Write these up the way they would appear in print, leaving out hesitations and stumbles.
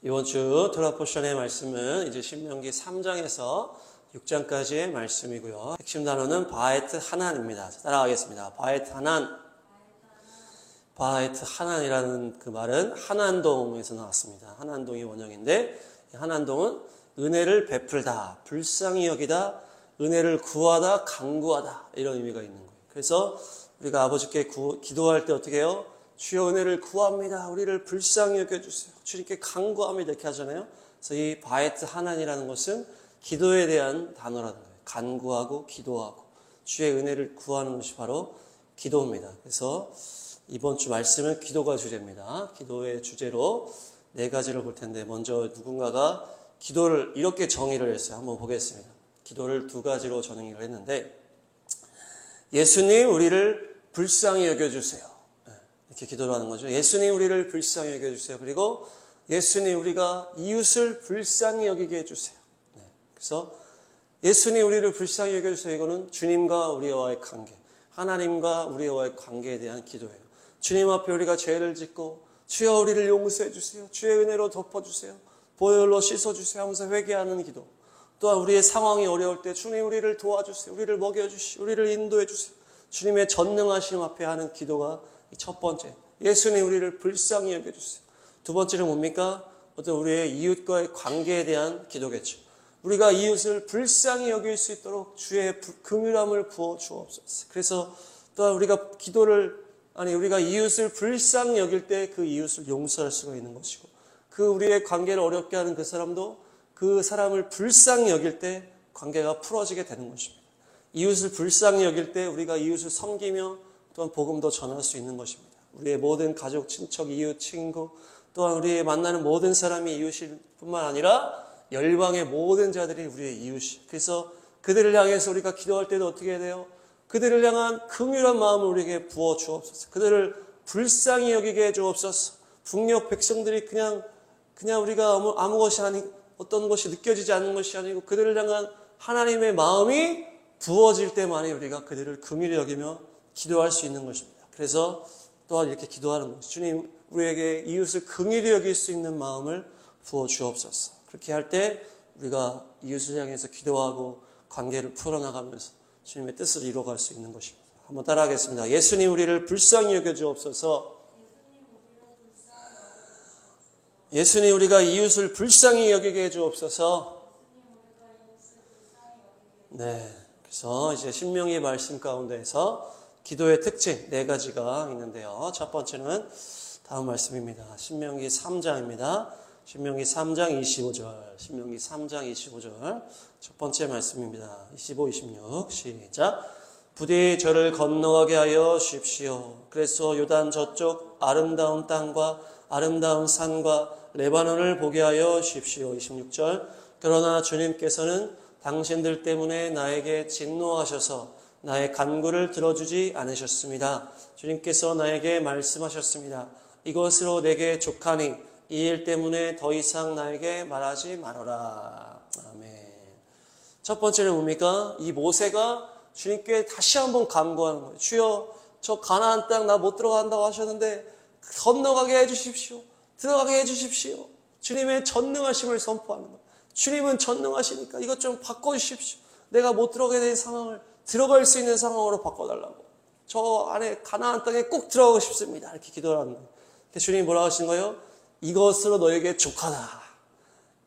이번 주 토라 포션의 말씀은 이제 신명기 3장에서 6장까지의 말씀이고요. 핵심 단어는 바에트 하난입니다. 따라가겠습니다. 바에트 하난. 바에트 하난이라는 그 말은 한안동에서 나왔습니다. 한안동이 원형인데, 한안동은 은혜를 베풀다, 불쌍히 여기다, 은혜를 구하다, 간구하다, 이런 의미가 있는 거예요. 그래서 우리가 아버지께 기도할 때 어떻게 해요? 주여 은혜를 구합니다. 우리를 불쌍히 여겨주세요. 주님께 간구합니다. 이렇게 하잖아요. 그래서 이 바에트 하난이라는 것은 기도에 대한 단어라는 거예요. 간구하고 기도하고 주의 은혜를 구하는 것이 바로 기도입니다. 그래서 이번 주 말씀은 기도가 주제입니다. 기도의 주제로 네 가지를 볼 텐데, 먼저 누군가가 기도를 이렇게 정의를 했어요. 한번 보겠습니다. 기도를 두 가지로 정의를 했는데, 예수님 우리를 불쌍히 여겨주세요. 이렇게 기도를 하는 거죠. 예수님 우리를 불쌍히 여겨주세요. 그리고 예수님 우리가 이웃을 불쌍히 여기게 해주세요. 그래서 예수님 우리를 불쌍히 여겨주세요. 이거는 주님과 우리와의 관계, 하나님과 우리와의 관계에 대한 기도예요. 주님 앞에 우리가 죄를 짓고 주여 우리를 용서해 주세요. 주의 은혜로 덮어주세요. 보혈로 씻어주세요 하면서 회개하는 기도. 또한 우리의 상황이 어려울 때 주님 우리를 도와주세요. 우리를 먹여주시오. 우리를 인도해 주세요. 주님의 전능하심 앞에 하는 기도가 첫 번째, 예수님 우리를 불쌍히 여겨주세요. 두 번째는 뭡니까? 어떤 우리의 이웃과의 관계에 대한 기도겠죠. 우리가 이웃을 불쌍히 여길 수 있도록 주의 긍휼함을 부어 주옵소서. 그래서 또한 우리가 우리가 이웃을 불쌍히 여길 때 그 이웃을 용서할 수가 있는 것이고, 그 우리의 관계를 어렵게 하는 그 사람도 그 사람을 불쌍히 여길 때 관계가 풀어지게 되는 것입니다. 이웃을 불쌍히 여길 때 우리가 이웃을 섬기며 또한 복음도 전할 수 있는 것입니다. 우리의 모든 가족, 친척, 이웃, 친구, 또한 우리의 만나는 모든 사람이 이웃일 뿐만 아니라 열방의 모든 자들이 우리의 이웃이. 그래서 그들을 향해서 우리가 기도할 때도 어떻게 해야 돼요? 그들을 향한 긍휼한 마음을 우리에게 부어 주옵소서. 그들을 불쌍히 여기게 해 주옵소서. 북녘 백성들이 그냥 우리가 아무 것이 아니고 어떤 것이 느껴지지 않는 것이 아니고 그들을 향한 하나님의 마음이 부어질 때만이 우리가 그들을 긍휼히 여기며 기도할 수 있는 것입니다. 그래서 또한 이렇게 기도하는 것이, 주님 우리에게 이웃을 긍휼히 여길 수 있는 마음을 부어 주옵소서. 그렇게 할 때 우리가 이웃을 향해서 기도하고 관계를 풀어나가면서 주님의 뜻을 이루어갈 수 있는 것입니다. 한번 따라하겠습니다. 예수님 우리를 불쌍히 여겨 주옵소서. 예수님 우리가 이웃을 불쌍히 여기게 해 주옵소서. 네, 그래서 이제 신명기 말씀 가운데에서 기도의 특징 네 가지가 있는데요. 첫 번째는 다음 말씀입니다. 신명기 3장입니다. 신명기 3장 25절. 신명기 3장 25절. 첫 번째 말씀입니다. 25, 26. 시작. 부디 저를 건너가게 하여 주십시오. 그래서 요단 저쪽 아름다운 땅과 아름다운 산과 레바논을 보게 하여 주십시오. 26절. 그러나 주님께서는 당신들 때문에 나에게 진노하셔서 나의 간구를 들어주지 않으셨습니다. 주님께서 나에게 말씀하셨습니다. 이것으로 내게 족하니 이 일 때문에 더 이상 나에게 말하지 말아라. 아멘. 첫 번째는 뭡니까? 이 모세가 주님께 다시 한번 간구하는 거예요. 주여, 저 가나안 땅 나 못 들어간다고 하셨는데 건너가게 해주십시오. 들어가게 해주십시오. 주님의 전능하심을 선포하는 거예요. 주님은 전능하시니까 이것 좀 바꿔주십시오. 내가 못 들어가게 된 상황을 들어갈 수 있는 상황으로 바꿔달라고. 저 안에 가나안 땅에 꼭 들어가고 싶습니다. 이렇게 기도를 하는 거예요. 주님이 뭐라고 하신 거예요? 이것으로 너에게 족하다.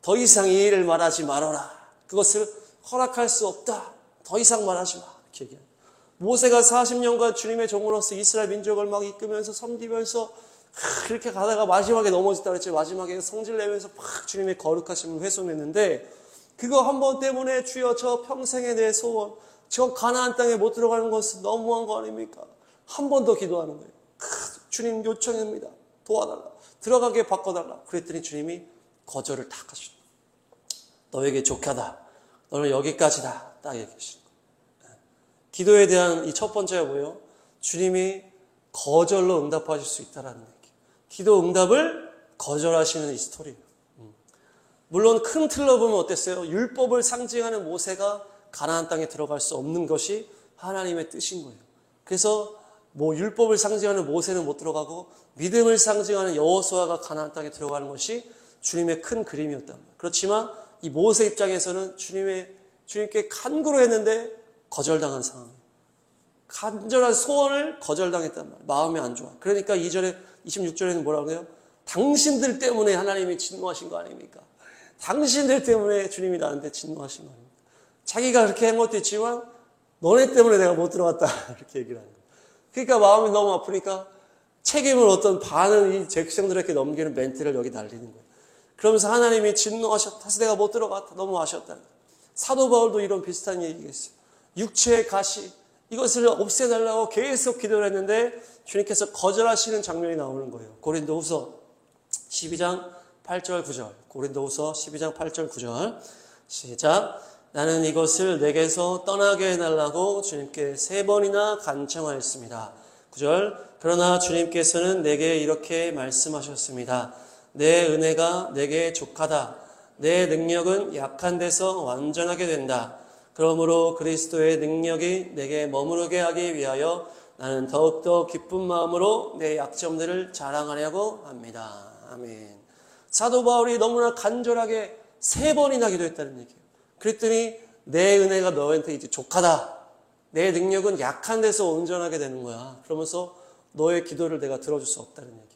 더 이상 이 일을 말하지 말아라. 그것을 허락할 수 없다. 더 이상 말하지 마. 이렇게 얘기해요. 모세가 40년간 주님의 종으로서 이스라엘 민족을 막 이끌면서 섬기면서 그렇게 가다가 마지막에 넘어졌다 그랬죠. 마지막에 성질 내면서 막 주님의 거룩하심을 훼손했는데, 그거 한 번 때문에 주여 저 평생의 내 소원, 저 가나안 땅에 못 들어가는 것은 너무한 거 아닙니까? 한 번 더 기도하는 거예요. 주님 요청입니다. 도와달라. 들어가게 바꿔달라. 그랬더니 주님이 거절을 딱 하시는 거예요. 너에게 족하다. 너는 여기까지다. 딱 얘기하시는 거예요. 기도에 대한 이 첫 번째가 뭐예요? 주님이 거절로 응답하실 수 있다라는 얘기. 기도 응답을 거절하시는 이 스토리예요. 물론 큰 틀로 보면 어땠어요? 율법을 상징하는 모세가 가나안 땅에 들어갈 수 없는 것이 하나님의 뜻인 거예요. 그래서 율법을 상징하는 모세는 못 들어가고 믿음을 상징하는 여호수아가 가나안 땅에 들어가는 것이 주님의 큰 그림이었단 말이에요. 그렇지만 이 모세 입장에서는 주님께 간구로 했는데 거절당한 상황이에요. 간절한 소원을 거절당했단 말이에요. 마음이 안 좋아. 그러니까 2절에 26절에는 뭐라고 해요? 당신들 때문에 하나님이 진노하신 거 아닙니까? 당신들 때문에 주님이 나한테 진노하신 거 아닙니까? 자기가 그렇게 한 것도 있지만 너네 때문에 내가 못 들어갔다 이렇게 얘기를 하는 거예요. 그러니까 마음이 너무 아프니까 책임을 어떤 반은 이 백성들에게 넘기는 멘트를 여기 날리는 거예요. 그러면서 하나님이 진노하셨다. 해서 내가 못 들어갔다. 너무 아쉬웠다. 사도 바울도 이런 비슷한 얘기겠어요. 육체의 가시 이것을 없애달라고 계속 기도를 했는데 주님께서 거절하시는 장면이 나오는 거예요. 고린도후서 12장 8절 9절. 고린도후서 12장 8절 9절. 시작. 나는 이것을 내게서 떠나게 해달라고 주님께 3번이나 간청하였습니다. 9절. 그러나 주님께서는 내게 이렇게 말씀하셨습니다. 내 은혜가 내게 족하다. 내 능력은 약한 데서 완전하게 된다. 그러므로 그리스도의 능력이 내게 머무르게 하기 위하여 나는 더욱더 기쁜 마음으로 내 약점들을 자랑하려고 합니다. 아멘. 사도 바울이 너무나 간절하게 3번이나 기도했다는 얘기예요. 그랬더니 내 은혜가 너한테 이제 족하다. 내 능력은 약한 데서 온전하게 되는 거야. 그러면서 너의 기도를 내가 들어줄 수 없다는 얘기예요.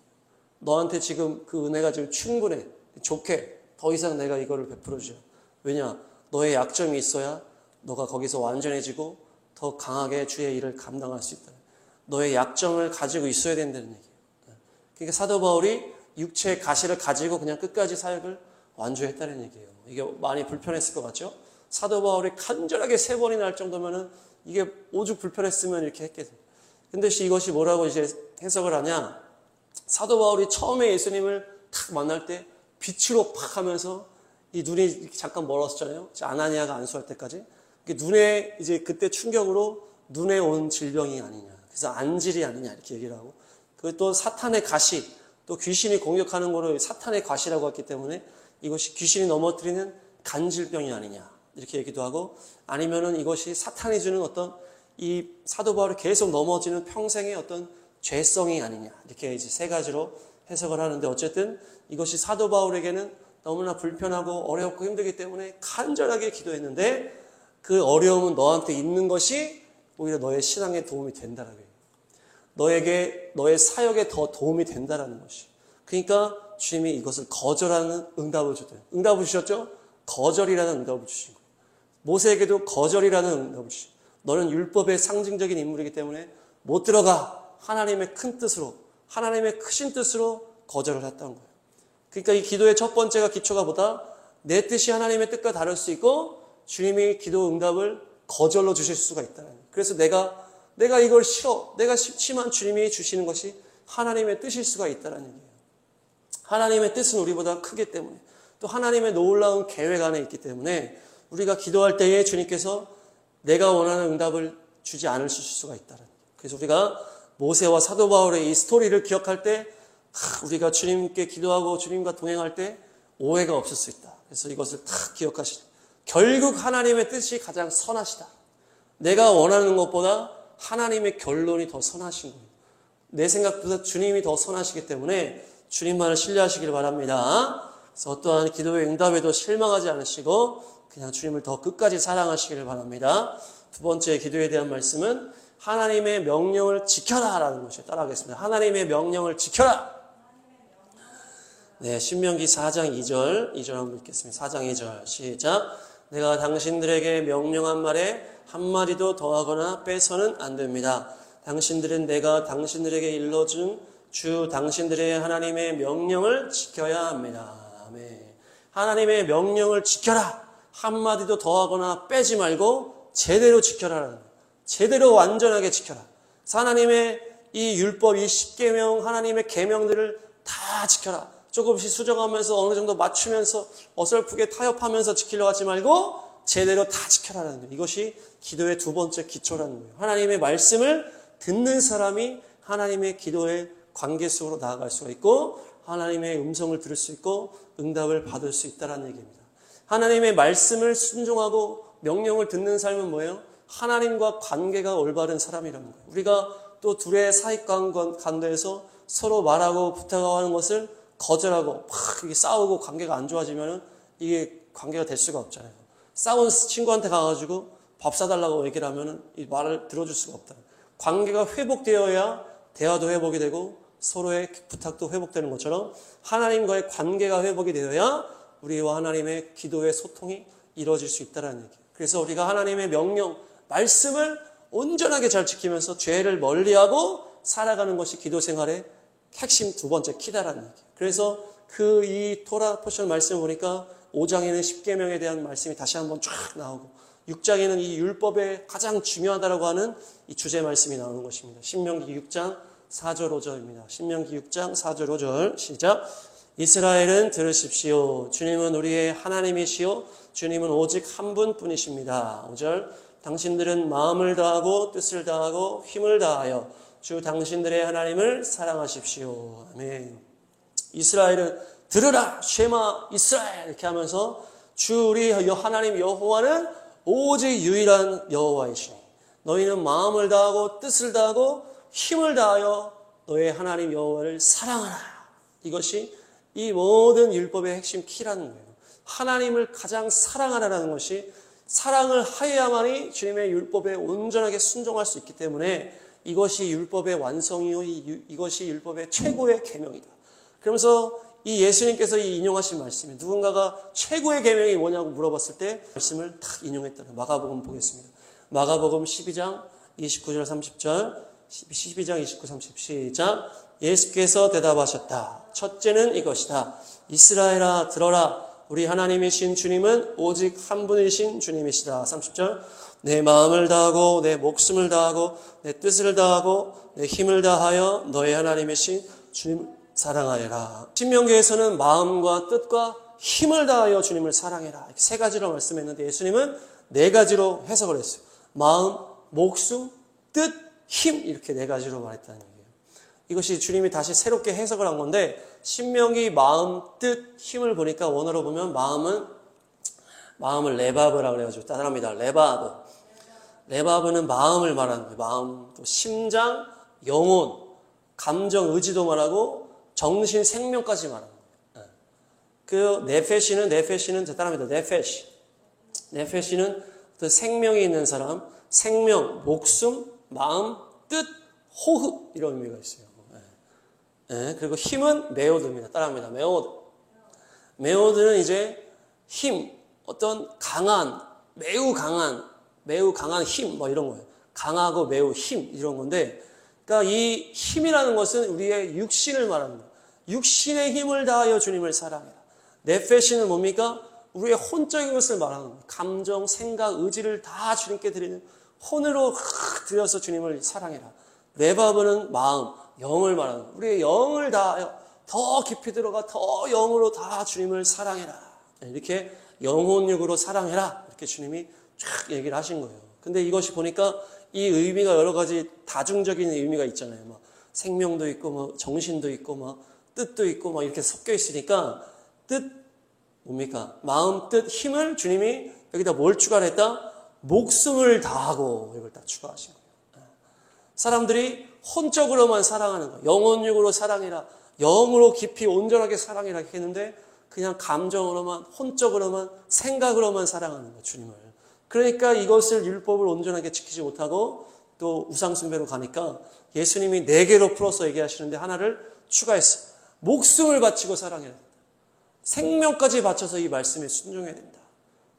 너한테 지금 그 은혜가 지금 충분해. 좋게. 더 이상 내가 이거를 베풀어줘. 왜냐? 너의 약점이 있어야 너가 거기서 완전해지고 더 강하게 주의 일을 감당할 수 있다. 너의 약점을 가지고 있어야 된다는 얘기예요. 그러니까 사도 바울이 육체의 가시를 가지고 그냥 끝까지 사역을 완주했다는 얘기예요. 이게 많이 불편했을 것 같죠? 사도 바울이 간절하게 3번이나 할 정도면은 이게 오죽 불편했으면 이렇게 했겠어요. 근데 이것이 뭐라고 이제 해석을 하냐? 사도 바울이 처음에 예수님을 탁 만날 때 빛으로 팍 하면서 이 눈이 잠깐 멀었잖아요. 아나니아가 안수할 때까지. 눈에 이제 그때 충격으로 눈에 온 질병이 아니냐. 그래서 안질이 아니냐 이렇게 얘기를 하고. 그 또 사탄의 가시, 또 귀신이 공격하는 거를 사탄의 가시라고 했기 때문에 이것이 귀신이 넘어뜨리는 간질병이 아니냐 이렇게 얘기도 하고, 아니면은 이것이 사탄이 주는 어떤 이 사도 바울이 계속 넘어지는 평생의 어떤 죄성이 아니냐 이렇게 이제 3가지로 해석을 하는데, 어쨌든 이것이 사도 바울에게는 너무나 불편하고 어렵고 힘들기 때문에 간절하게 기도했는데 그 어려움은 너한테 있는 것이 오히려 너의 신앙에 도움이 된다라고 해요. 너에게 너의 사역에 더 도움이 된다라는 것이. 그러니까 주님이 이것을 거절하는 응답을 주대요. 응답을 주셨죠? 거절이라는 응답을 주신 거예요. 모세에게도 거절이라는 응답을 주신 거예요. 너는 율법의 상징적인 인물이기 때문에 못 들어가. 하나님의 큰 뜻으로, 하나님의 크신 뜻으로 거절을 했다는 거예요. 그러니까 이 기도의 첫 번째가 기초가 보다 내 뜻이 하나님의 뜻과 다를 수 있고 주님이 기도 응답을 거절로 주실 수가 있다는 거예요. 그래서 내가 이걸 싫어. 내가 싫지만 주님이 주시는 것이 하나님의 뜻일 수가 있다는 얘기예요. 하나님의 뜻은 우리보다 크기 때문에, 또 하나님의 놀라운 계획 안에 있기 때문에 우리가 기도할 때에 주님께서 내가 원하는 응답을 주지 않으실 수가 있다는 거예요. 그래서 우리가 모세와 사도 바울의 이 스토리를 기억할 때 우리가 주님께 기도하고 주님과 동행할 때 오해가 없을 수 있다. 그래서 이것을 딱 기억하시죠. 결국 하나님의 뜻이 가장 선하시다. 내가 원하는 것보다 하나님의 결론이 더 선하신 거예요. 내 생각보다 주님이 더 선하시기 때문에 주님만을 신뢰하시길 바랍니다. 그래서 어떠한 기도의 응답에도 실망하지 않으시고 그냥 주님을 더 끝까지 사랑하시기를 바랍니다. 두 번째 기도에 대한 말씀은 하나님의 명령을 지켜라 라는 것이에요. 따라하겠습니다. 하나님의 명령을 지켜라. 네, 신명기 4장 2절 한번 읽겠습니다. 4장 2절 시작. 내가 당신들에게 명령한 말에 한마디도 더하거나 빼서는 안 됩니다. 당신들은 내가 당신들에게 일러준 주 당신들의 하나님의 명령을 지켜야 합니다. 아멘. 하나님의 명령을 지켜라. 한마디도 더하거나 빼지 말고 제대로 지켜라라는 거예요. 제대로 완전하게 지켜라. 하나님의 이 율법, 이 10계명, 하나님의 계명들을 다 지켜라. 조금씩 수정하면서 어느 정도 맞추면서 어설프게 타협하면서 지키려고 하지 말고 제대로 다 지켜라라는 거예요. 이것이 기도의 두 번째 기초라는 거예요. 하나님의 말씀을 듣는 사람이 하나님의 기도의 관계 속으로 나아갈 수가 있고 하나님의 음성을 들을 수 있고 응답을 받을 수 있다는 얘기입니다. 하나님의 말씀을 순종하고 명령을 듣는 삶은 뭐예요? 하나님과 관계가 올바른 사람이라는 거예요. 우리가 또 둘의 사익 관계에서 서로 말하고 부탁하고 하는 것을 거절하고 막 이게 싸우고 관계가 안 좋아지면은 이게 관계가 될 수가 없잖아요. 싸운 친구한테 가가지고 밥 사달라고 얘기를 하면은 이 말을 들어줄 수가 없다. 관계가 회복되어야 대화도 회복이 되고 서로의 부탁도 회복되는 것처럼 하나님과의 관계가 회복이 되어야 우리와 하나님의 기도의 소통이 이루어질 수 있다는 얘기예요. 그래서 우리가 하나님의 명령, 말씀을 온전하게 잘 지키면서 죄를 멀리하고 살아가는 것이 기도 생활의 핵심 두 번째 키다라는 얘기예요. 그래서 이 토라 포션 말씀을 보니까 5장에는 10계명에 대한 말씀이 다시 한번 쫙 나오고 6장에는 이 율법에 가장 중요하다라고 하는 이 주제 말씀이 나오는 것입니다. 신명기 6장 4절 5절입니다. 신명기 6장 4절 5절 시작. 이스라엘은 들으십시오. 주님은 우리의 하나님이시오. 주님은 오직 한 분뿐이십니다. 5절. 당신들은 마음을 다하고 뜻을 다하고 힘을 다하여 주 당신들의 하나님을 사랑하십시오. 아멘. 이스라엘은 들으라 쉐마 이스라엘 이렇게 하면서 주 우리 하나님 여호와는 오직 유일한 여호와이시니 너희는 마음을 다하고 뜻을 다하고 힘을 다하여 너의 하나님 여호와를 사랑하라. 이것이 이 모든 율법의 핵심 키라는 거예요. 하나님을 가장 사랑하라는 것이 사랑을 하여야만이 주님의 율법에 온전하게 순종할 수 있기 때문에 이것이 율법의 완성이요 이것이 율법의 최고의 계명이다. 그러면서 이 예수님께서 이 인용하신 말씀이 누군가가 최고의 계명이 뭐냐고 물어봤을 때 말씀을 딱 인용했다는 마가복음 보겠습니다. 마가복음 12장 29절 30절 12장 29, 30 시작. 예수께서 대답하셨다. 첫째는 이것이다. 이스라엘아 들어라. 우리 하나님이신 주님은 오직 한 분이신 주님이시다. 30절. 내 마음을 다하고 내 목숨을 다하고 내 뜻을 다하고 내 힘을 다하여 너의 하나님이신 주님을 사랑하여라. 신명기에서는 마음과 뜻과 힘을 다하여 주님을 사랑해라. 이렇게 세 가지로 말씀했는데 예수님은 네 가지로 해석을 했어요. 마음, 목숨, 뜻, 힘 이렇게 네 가지로 말했다는 얘기예요. 이것이 주님이 다시 새롭게 해석을 한 건데 신명기 마음, 뜻, 힘을 보니까 원어로 보면 마음을 레바브라고 그래가지고 따라합니다. 레바브는 마음을 말하는 거예요. 마음, 또 심장, 영혼, 감정, 의지도 말하고 정신, 생명까지 말하는 거예요. 그 네페시는 따라합니다. 네페시는 그 생명이 있는 사람, 생명, 목숨, 마음, 뜻, 호흡 이런 의미가 있어요. 그리고 힘은 메오드입니다. 따라합니다. 메오드는 이제 힘, 어떤 매우 강한 힘 뭐 이런 거예요. 강하고 매우 힘 이런 건데 그러니까 이 힘이라는 것은 우리의 육신을 말하는 거예요. 육신의 힘을 다하여 주님을 사랑해라. 네페시는 뭡니까? 우리의 혼적인 것을 말하는 거예요. 감정, 생각, 의지를 다 주님께 드리는 혼으로 들여서 주님을 사랑해라. 레바브는 마음, 영을 말하는 거예요. 우리의 영을 다하여 더 깊이 들어가 더 영으로 다 주님을 사랑해라. 이렇게 영혼육으로 사랑해라. 이렇게 주님이 쫙 얘기를 하신 거예요. 근데 이것이 보니까 이 의미가 여러 가지 다중적인 의미가 있잖아요. 막 생명도 있고, 막 정신도 있고, 막 뜻도 있고, 막 이렇게 섞여 있으니까 뜻 뭡니까? 마음, 뜻, 힘을 주님이 여기다 뭘 추가했다? 목숨을 다하고 이걸 다 추가하신 거예요. 사람들이 혼적으로만 사랑하는 거예요. 영혼육으로 사랑해라. 영으로 깊이 온전하게 사랑해라 했는데 그냥 감정으로만 혼적으로만 생각으로만 사랑하는 거예요. 주님을. 그러니까 이것을 율법을 온전하게 지키지 못하고 또 우상숭배로 가니까 예수님이 4개로 풀어서 얘기하시는데 하나를 추가했어요. 목숨을 바치고 사랑해야 된다. 생명까지 바쳐서 이 말씀에 순종해야 된다.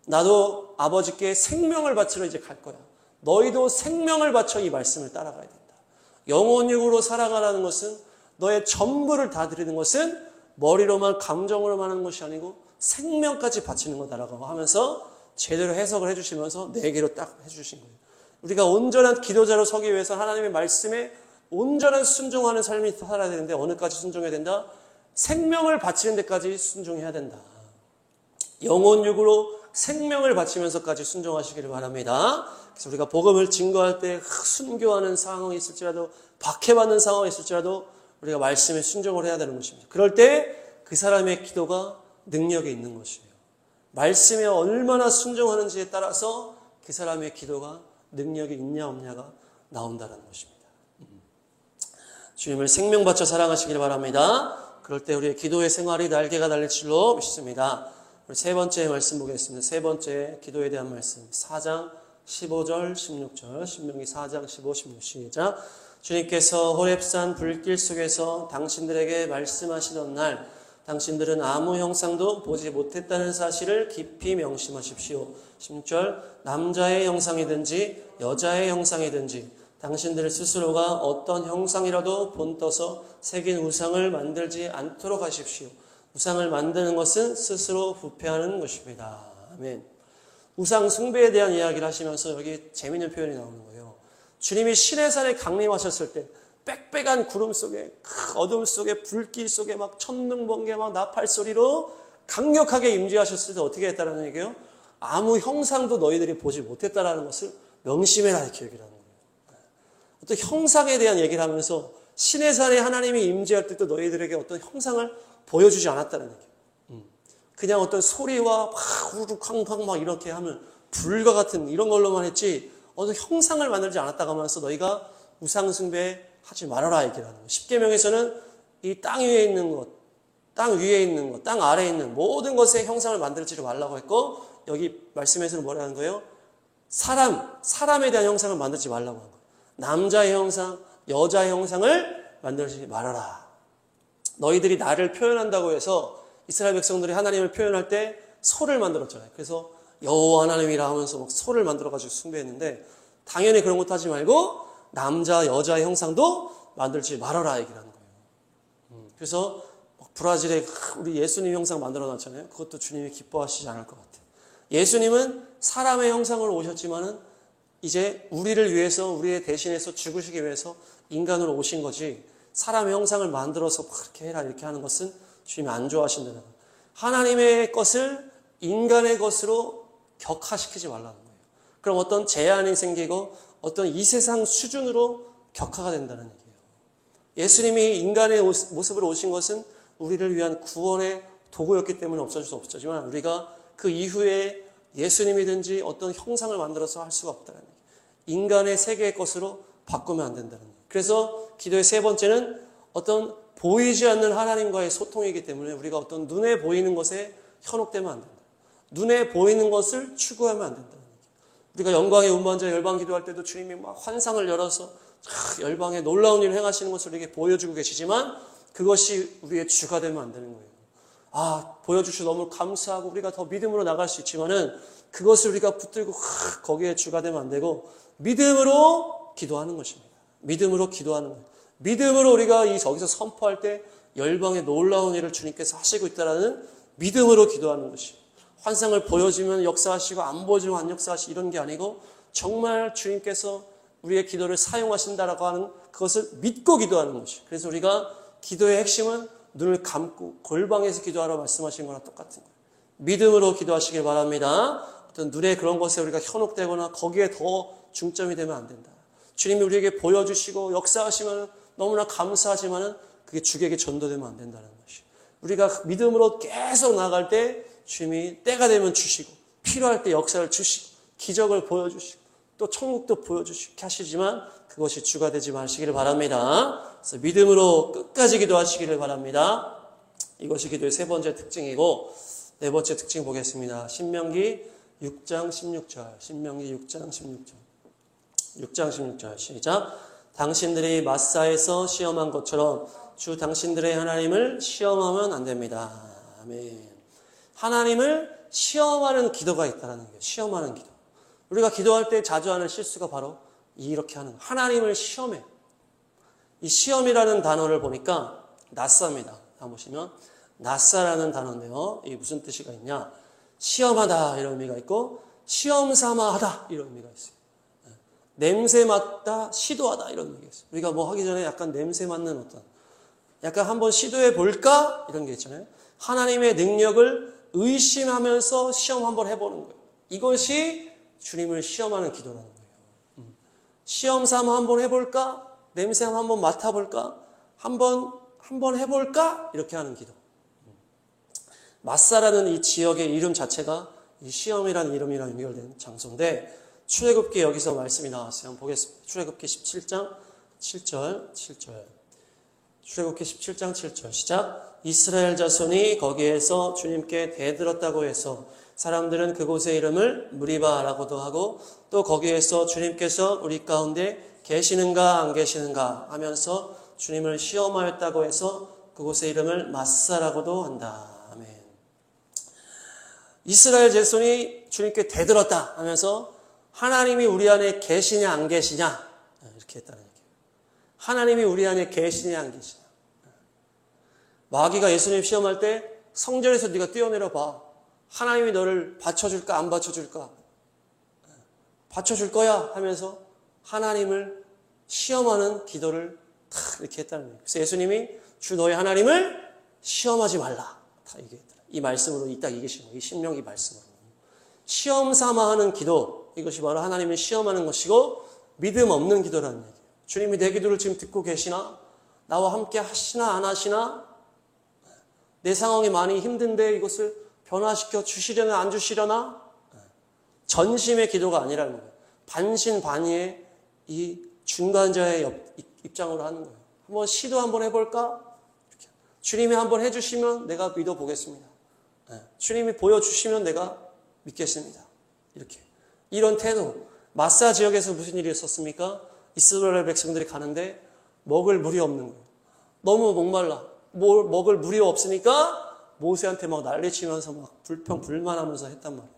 나도 아버지께 생명을 바치러 이제 갈 거야. 너희도 생명을 바쳐 이 말씀을 따라가야 된다. 영혼육으로 살아가라는 것은 너의 전부를 다 드리는 것은 머리로만 감정으로만 하는 것이 아니고 생명까지 바치는 거다라고 하면서 제대로 해석을 해주시면서 4개로 딱 해주신 거예요. 우리가 온전한 기도자로 서기 위해서 하나님의 말씀에 온전한 순종하는 삶이 살아야 되는데 어느까지 순종해야 된다? 생명을 바치는 데까지 순종해야 된다. 영혼육으로 생명을 바치면서까지 순종하시기를 바랍니다. 그래서 우리가 복음을 증거할 때 순교하는 상황이 있을지라도 박해받는 상황이 있을지라도 우리가 말씀에 순종을 해야 되는 것입니다. 그럴 때 그 사람의 기도가 능력이 있는 것이에요. 말씀에 얼마나 순종하는지에 따라서 그 사람의 기도가 능력이 있냐 없냐가 나온다는 것입니다. 주님을 생명 바쳐 사랑하시길 바랍니다. 그럴 때 우리의 기도의 생활이 날개가 달릴 줄로 믿습니다. 우리 세 번째 말씀 보겠습니다. 세 번째 기도에 대한 말씀. 4장 15절 16절 신명기 4장 15, 16 시작. 주님께서 호렙산 불길 속에서 당신들에게 말씀하시던 날 당신들은 아무 형상도 보지 못했다는 사실을 깊이 명심하십시오. 16절 남자의 형상이든지 여자의 형상이든지 당신들 스스로가 어떤 형상이라도 본떠서 새긴 우상을 만들지 않도록 하십시오. 우상을 만드는 것은 스스로 부패하는 것입니다. 아멘. 우상 숭배에 대한 이야기를 하시면서 여기 재미있는 표현이 나오는 거예요. 주님이 시내산에 강림하셨을 때 빽빽한 구름 속에 어둠 속에 불길 속에 막 천둥 번개 막 나팔 소리로 강력하게 임재하셨을 때 어떻게 했다라는 얘기예요? 아무 형상도 너희들이 보지 못했다라는 것을 명심해라 이렇게 얘기를 하는 거예요. 어떤 형상에 대한 얘기를 하면서 시내산에 하나님이 임재할 때도 너희들에게 어떤 형상을 보여주지 않았다는 얘기예요. 그냥 어떤 소리와 막 우르르쾅쾅 막 이렇게 하면 불과 같은 이런 걸로만 했지 어떤 형상을 만들지 않았다고 하면서 너희가 우상 숭배 하지 말아라 얘기를 하는 거예요. 십계명에서는 이 땅 위에 있는 것, 땅 위에 있는 것, 땅 아래에 있는 모든 것의 형상을 만들지 말라고 했고 여기 말씀에서는 뭐라는 거예요? 사람에 대한 형상을 만들지 말라고 한 거예요. 남자의 형상, 여자의 형상을 만들지 말아라. 너희들이 나를 표현한다고 해서 이스라엘 백성들이 하나님을 표현할 때 소를 만들었잖아요. 그래서 여호와 하나님이라 하면서 막 소를 만들어가지고 숭배했는데 당연히 그런 것도 하지 말고 남자, 여자의 형상도 만들지 말아라 얘기를 하는 거예요. 그래서 브라질에 우리 예수님 형상 만들어놨잖아요. 그것도 주님이 기뻐하시지 않을 것 같아요. 예수님은 사람의 형상으로 오셨지만은 이제 우리를 위해서 우리의 대신해서 죽으시기 위해서 인간으로 오신 거지 사람의 형상을 만들어서 그렇게 해라 이렇게 하는 것은 주님이 안 좋아하신다는 거예요. 하나님의 것을 인간의 것으로 격화시키지 말라는 거예요. 그럼 어떤 제한이 생기고 어떤 이 세상 수준으로 격화가 된다는 얘기예요. 예수님이 인간의 모습으로 오신 것은 우리를 위한 구원의 도구였기 때문에 없어질 수 없었지만 우리가 그 이후에 예수님이든지 어떤 형상을 만들어서 할 수가 없다는 얘기예요. 인간의 세계의 것으로 바꾸면 안 된다는 얘기예요. 그래서 기도의 세 번째는 어떤 보이지 않는 하나님과의 소통이기 때문에 우리가 어떤 눈에 보이는 것에 현혹되면 안 된다. 눈에 보이는 것을 추구하면 안 된다는 얘기예요. 우리가 영광의 운반자 열방 기도할 때도 주님이 막 환상을 열어서 열방에 놀라운 일을 행하시는 것을 우리에게 보여주고 계시지만 그것이 우리의 주가 되면 안 되는 거예요. 보여주셔서 너무 감사하고 우리가 더 믿음으로 나갈 수 있지만은 그것을 우리가 붙들고 거기에 주가 되면 안 되고 믿음으로 기도하는 것입니다. 믿음으로 기도하는 거예요. 믿음으로 우리가 저기서 선포할 때 열방의 놀라운 일을 주님께서 하시고 있다라는 믿음으로 기도하는 것이에요. 환상을 보여주면 역사하시고 안 보여주면 안 역사하시고 이런 게 아니고 정말 주님께서 우리의 기도를 사용하신다라고 하는 그것을 믿고 기도하는 것이에요. 그래서 우리가 기도의 핵심은 눈을 감고 골방에서 기도하라 말씀하신 거랑 똑같은 거예요. 믿음으로 기도하시길 바랍니다. 어떤 눈에 그런 것에 우리가 현혹되거나 거기에 더 중점이 되면 안 된다. 주님이 우리에게 보여주시고 역사하시면 너무나 감사하지만은 그게 주에게 전도되면 안 된다는 것이에요. 우리가 믿음으로 계속 나아갈 때 주님이 때가 되면 주시고 필요할 때 역사를 주시고 기적을 보여주시고 또 천국도 보여주시게 하시지만 그것이 주가 되지 마시기를 바랍니다. 그래서 믿음으로 끝까지 기도하시기를 바랍니다. 이것이 기도의 세 번째 특징이고 네 번째 특징 보겠습니다. 신명기 6장 16절 신명기 6장 16절 6장 16절 시작. 당신들이 마사에서 시험한 것처럼 주 당신들의 하나님을 시험하면 안 됩니다. 아멘. 하나님을 시험하는 기도가 있다는 거예요. 시험하는 기도. 우리가 기도할 때 자주 하는 실수가 바로 이렇게 하는 거예요. 하나님을 시험해. 이 시험이라는 단어를 보니까 낫사입니다. 한번 보시면 낫사라는 단어인데요. 이게 무슨 뜻이가 있냐? 시험하다 이런 의미가 있고 시험 삼아 하다 이런 의미가 있어요. 냄새 맡다, 시도하다 이런 의미가 있어요. 우리가 뭐 하기 전에 약간 냄새 맡는 어떤 약간 한번 시도해 볼까 이런 게 있잖아요. 하나님의 능력을 의심하면서 시험 한번 해보는 거예요. 이것이 주님을 시험하는 기도라는 거예요. 시험 삼아 한번 해볼까? 냄새 한번 맡아볼까? 한번 해볼까? 이렇게 하는 기도. 마사라는 이 지역의 이름 자체가 이 시험이라는 이름이랑 연결된 장소인데 출애굽기 여기서 말씀이 나왔어요. 한번 보겠습니다. 출애굽기 17장 7절 출애굽기 17장 7절 시작. 이스라엘 자손이 거기에서 주님께 대들었다고 해서 사람들은 그곳의 이름을 무리바라고도 하고 또 거기에서 주님께서 우리 가운데 계시는가 안 계시는가 하면서 주님을 시험하였다고 해서 그곳의 이름을 마사라고도 한다. 아멘. 이스라엘 자손이 주님께 대들었다 하면서 하나님이 우리 안에 계시냐 안 계시냐 이렇게 했다는 얘기예요. 하나님이 우리 안에 계시냐 안 계시냐. 마귀가 예수님 시험할 때 성전에서 네가 뛰어내려 봐. 하나님이 너를 받쳐줄까 안 받쳐줄까? 받쳐줄 거야 하면서 하나님을 시험하는 기도를 탁 이렇게 했다는 거예요. 그래서 예수님이 주 너의 하나님을 시험하지 말라. 다 얘기했더라. 이 말씀으로 딱 이기신 거예요. 이 신명기 말씀으로. 시험 삼아 하는 기도, 이것이 바로 하나님을 시험하는 것이고 믿음 없는 기도라는 얘기예요. 주님이 내 기도를 지금 듣고 계시나? 나와 함께 하시나 안 하시나? 내 상황이 많이 힘든데 이것을 변화시켜 주시려나 안 주시려나? 전심의 기도가 아니라는 거예요. 반신반의의 이 중간자의 입장으로 하는 거예요. 한번 시도 한번 해볼까? 이렇게. 주님이 한번 해주시면 내가 믿어보겠습니다. 주님이 보여주시면 내가 믿겠습니다. 이렇게. 이런 태도. 마사 지역에서 무슨 일이 있었습니까? 이스라엘 백성들이 가는데 먹을 물이 없는 거예요. 너무 목말라. 먹을 물이 없으니까 모세한테 막 난리치면서 막 불평불만하면서 했단 말이에요.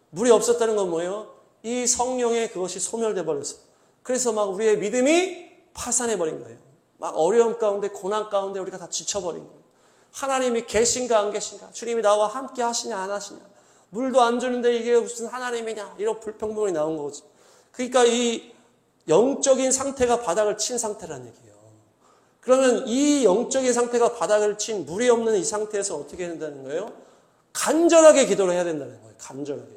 물이 없었다는 건 뭐예요? 이 성령에 그것이 소멸돼 버렸어요. 그래서 막 우리의 믿음이 파산해 버린 거예요. 막 어려움 가운데 고난 가운데 우리가 다 지쳐버린 거예요. 하나님이 계신가 안 계신가? 주님이 나와 함께 하시냐 안 하시냐? 물도 안 주는데 이게 무슨 하나님이냐? 이런 불평불만이 나온 거죠. 그러니까 이 영적인 상태가 바닥을 친 상태라는 얘기예요. 그러면 이 영적인 상태가 바닥을 친 물이 없는 이 상태에서 어떻게 해야 된다는 거예요? 간절하게 기도를 해야 된다는 거예요. 간절하게.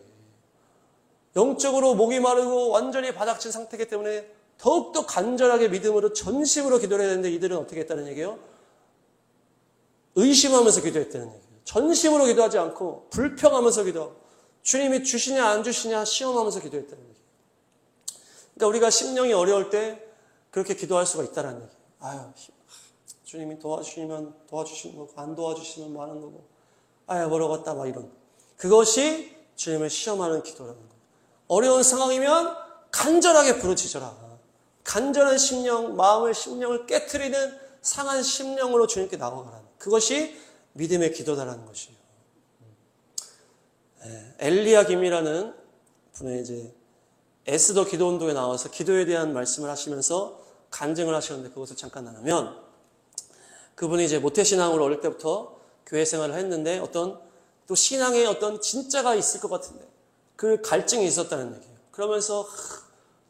영적으로 목이 마르고 완전히 바닥친 상태이기 때문에 더욱더 간절하게 믿음으로 전심으로 기도를 해야 되는데 이들은 어떻게 했다는 얘기예요? 의심하면서 기도했다는 얘기예요. 전심으로 기도하지 않고 불평하면서 기도하고 주님이 주시냐 안 주시냐 시험하면서 기도했다는 얘기예요. 그러니까 우리가 심령이 어려울 때 그렇게 기도할 수가 있다는 얘기예요. 아유, 주님이 도와주시면 도와주시는 거고 안 도와주시면 뭐 하는 거고 아유 모르겠다 막 이런 그것이 주님을 시험하는 기도라는 거예요. 어려운 상황이면 간절하게 부르짖어라. 간절한 심령, 마음을 심령을 깨트리는 상한 심령으로 주님께 나아가라. 그것이 믿음의 기도다라는 것이에요. 엘리야 김이라는 분의 이제 에스더 기도운동에 나와서 기도에 대한 말씀을 하시면서 간증을 하시는데 그것을 잠깐 나누면 그분이 이제 모태신앙으로 어릴 때부터 교회 생활을 했는데 어떤 또 신앙에 어떤 진짜가 있을 것 같은데 그 갈증이 있었다는 얘기예요. 그러면서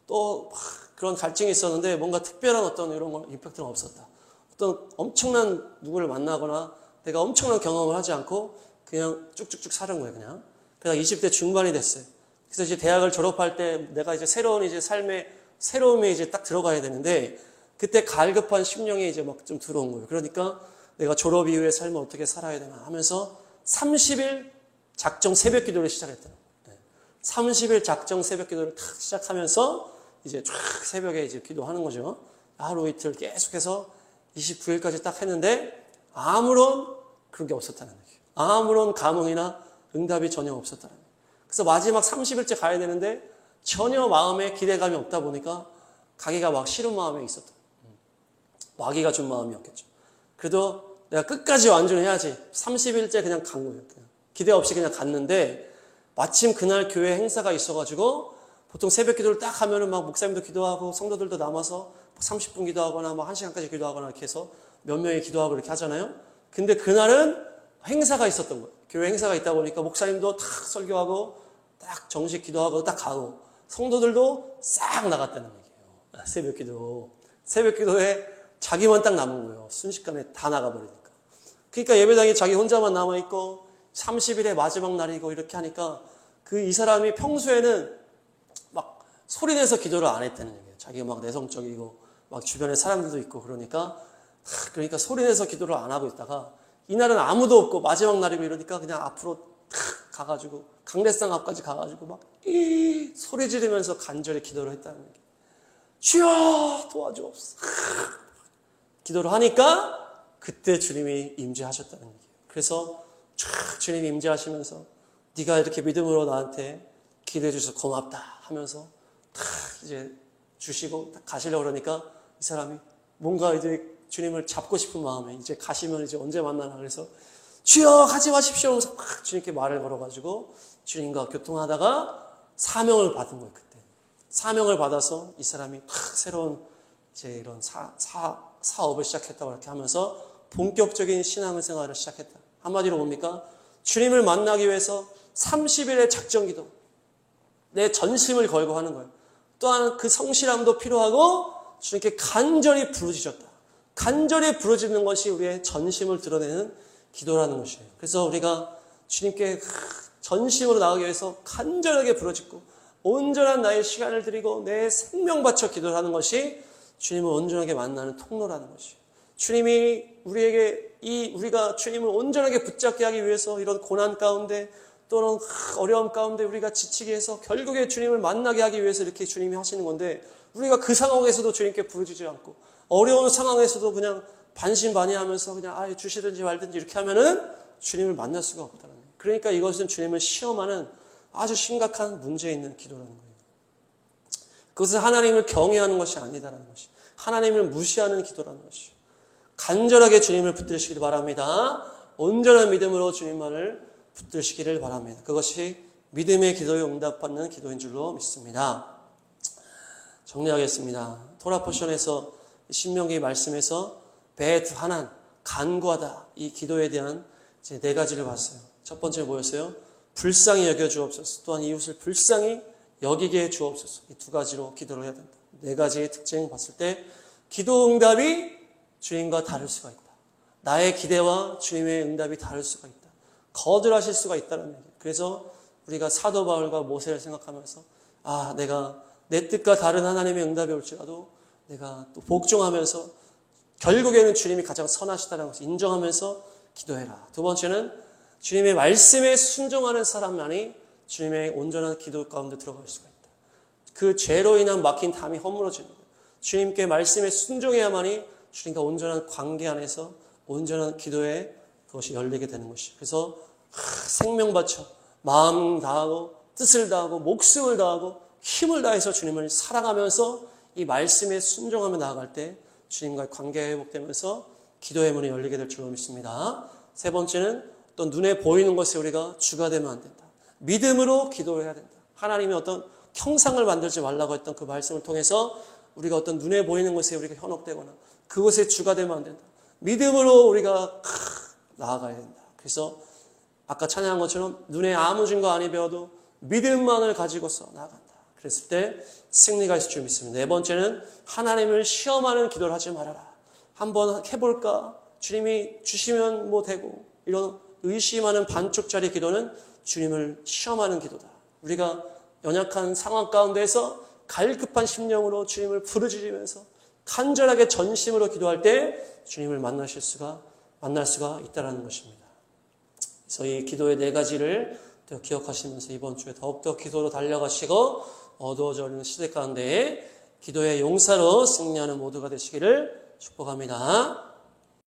또 그런 갈증이 있었는데 뭔가 특별한 어떤 이런 거 임팩트는 없었다. 어떤 엄청난 누구를 만나거나 내가 엄청난 경험을 하지 않고 그냥 쭉쭉쭉 사는 거예요, 그냥. 그래서 20대 중반이 됐어요. 그래서 이제 대학을 졸업할 때 내가 이제 새로운 이제 삶의 새로움에 이제 딱 들어가야 되는데 그때 갈급한 심령이 이제 막 좀 들어온 거예요. 그러니까 내가 졸업 이후의 삶을 어떻게 살아야 되나 하면서 30일 작정 새벽 기도를 시작했더라고요. 30일 작정 새벽 기도를 탁 시작하면서 이제 쫙 새벽에 이제 기도하는 거죠. 하루 이틀 계속해서 29일까지 딱 했는데 아무런 그런 게 없었다는 얘기예요. 아무런 감흥이나 응답이 전혀 없었다는 거예요. 그래서 마지막 30일째 가야 되는데 전혀 마음에 기대감이 없다 보니까 가기가 막 싫은 마음에 있었다. 마귀가 준 마음이었겠죠. 그래도 내가 끝까지 완전해야지. 30일째 그냥 간 거예요. 그냥. 기대 없이 그냥 갔는데 마침 그날 교회 행사가 있어가지고 보통 새벽 기도를 딱 하면은 막 목사님도 기도하고 성도들도 남아서 30분 기도하거나 막 1시간까지 기도하거나 이렇게 해서 몇 명이 기도하고 이렇게 하잖아요. 근데 그날은 행사가 있었던 거예요. 교회 행사가 있다 보니까 목사님도 탁 설교하고 딱 정식 기도하고 딱 가고 성도들도 싹 나갔다는 얘기예요. 새벽 기도. 새벽 기도에 자기만 딱 남은 거예요. 순식간에 다 나가버리니까. 그러니까 예배당에 자기 혼자만 남아있고 30일의 마지막 날이고 이렇게 하니까 이 사람이 평소에는 막 소리내서 기도를 안 했다는 얘기예요. 자기가 막 내성적이고 막 주변에 사람들도 있고 그러니까 소리내서 기도를 안 하고 있다가 이날은 아무도 없고 마지막 날이고 이러니까 그냥 앞으로 가가지고 강례상 앞까지 가가지고 막 소리 지르면서 간절히 기도를 했다는 얘기예요. 주여 도와주옵소서. 기도를 하니까 그때 주님이 임재하셨다는 얘기예요. 그래서 쫙 주님이 임재하시면서 네가 이렇게 믿음으로 나한테 기도해 주셔서 고맙다 하면서 탁 이제 주시고 가시려고 그러니까 이 사람이 뭔가 이제 주님을 잡고 싶은 마음에 이제 가시면 이제 언제 만나나 그래서 주여 가지 마십시오 하면서 막 주님께 말을 걸어가지고 주님과 교통하다가 사명을 받은 거예요. 그때 사명을 받아서 이 사람이 탁 새로운 이제 이런 사업을 시작했다고 이렇게 하면서 본격적인 신앙생활을 시작했다. 한마디로 뭡니까? 주님을 만나기 위해서 30일의 작정기도, 내 전심을 걸고 하는 거예요. 또한 그 성실함도 필요하고 주님께 간절히 부르짖었다. 간절히 부르짖는 것이 우리의 전심을 드러내는 기도라는 것이에요. 그래서 우리가 주님께 전심으로 나가기 위해서 간절하게 부르짖고 온전한 나의 시간을 드리고 내 생명 바쳐 기도를 하는 것이 주님을 온전하게 만나는 통로라는 것이에요. 주님이 우리가 주님을 온전하게 붙잡게 하기 위해서 이런 고난 가운데 또는 어려움 가운데 우리가 지치게 해서 결국에 주님을 만나게 하기 위해서 이렇게 주님이 하시는 건데 우리가 그 상황에서도 주님께 부르짖지 않고 어려운 상황에서도 그냥 반신반의하면서 그냥 주시든지 말든지 이렇게 하면은 주님을 만날 수가 없다는 거예요. 그러니까 이것은 주님을 시험하는 아주 심각한 문제 있는 기도라는 거예요. 그것은 하나님을 경외하는 것이 아니다라는 것이 하나님을 무시하는 기도라는 것이죠. 간절하게 주님을 붙들시길 바랍니다. 온전한 믿음으로 주님만을 붙들시기를 바랍니다. 그것이 믿음의 기도에 응답받는 기도인 줄로 믿습니다. 정리하겠습니다. 토라 포션에서 신명기 말씀에서 베트 하난, 간구하다 이 기도에 대한 이제 네 가지를 봤어요. 첫 번째 뭐였어요? 불쌍히 여겨 주옵소서. 또한 이웃을 불쌍히 여기게 해 주옵소서. 이 두 가지로 기도를 해야 된다. 네 가지의 특징을 봤을 때 기도 응답이 주님과 다를 수가 있다. 나의 기대와 주님의 응답이 다를 수가 있다. 거절하실 수가 있다는 얘기예요. 그래서 우리가 사도 바울과 모세를 생각하면서 내가 내 뜻과 다른 하나님의 응답이 올지라도 내가 또 복종하면서 결국에는 주님이 가장 선하시다는 것을 인정하면서 기도해라. 두 번째는 주님의 말씀에 순종하는 사람만이 주님의 온전한 기도 가운데 들어갈 수가 있다. 그 죄로 인한 막힌 담이 허물어지는 거예요. 주님께 말씀에 순종해야만이 주님과 온전한 관계 안에서 온전한 기도에 그것이 열리게 되는 것이에요. 그래서 생명 바쳐 마음 다하고 뜻을 다하고 목숨을 다하고 힘을 다해서 주님을 사랑하면서 이 말씀에 순종하며 나아갈 때 주님과의 관계가 회복되면서 기도의 문이 열리게 될 줄로 믿습니다. 세 번째는 또 눈에 보이는 것에 우리가 주가 되면 안 된다. 믿음으로 기도를 해야 된다. 하나님이 어떤 형상을 만들지 말라고 했던 그 말씀을 통해서 우리가 어떤 눈에 보이는 것에 우리가 현혹되거나 그것에 주가 되면 안 된다. 믿음으로 우리가 나아가야 된다. 그래서 아까 찬양한 것처럼 눈에 아무 증거 아니 배워도 믿음만을 가지고서 나아간다. 그랬을 때 승리가 있을 줄 믿습니다. 네 번째는 하나님을 시험하는 기도를 하지 말아라. 한번 해볼까? 주님이 주시면 뭐 되고 이런 의심하는 반쪽짜리 기도는 주님을 시험하는 기도다. 우리가 연약한 상황 가운데서 갈급한 심령으로 주님을 부르짖으면서 간절하게 전심으로 기도할 때 주님을 만날 수가 있다는 것입니다. 그래서 이 기도의 네 가지를 기억하시면서 이번 주에 더욱더 기도로 달려가시고 어두워져 있는 시대 가운데 기도의 용사로 승리하는 모두가 되시기를 축복합니다.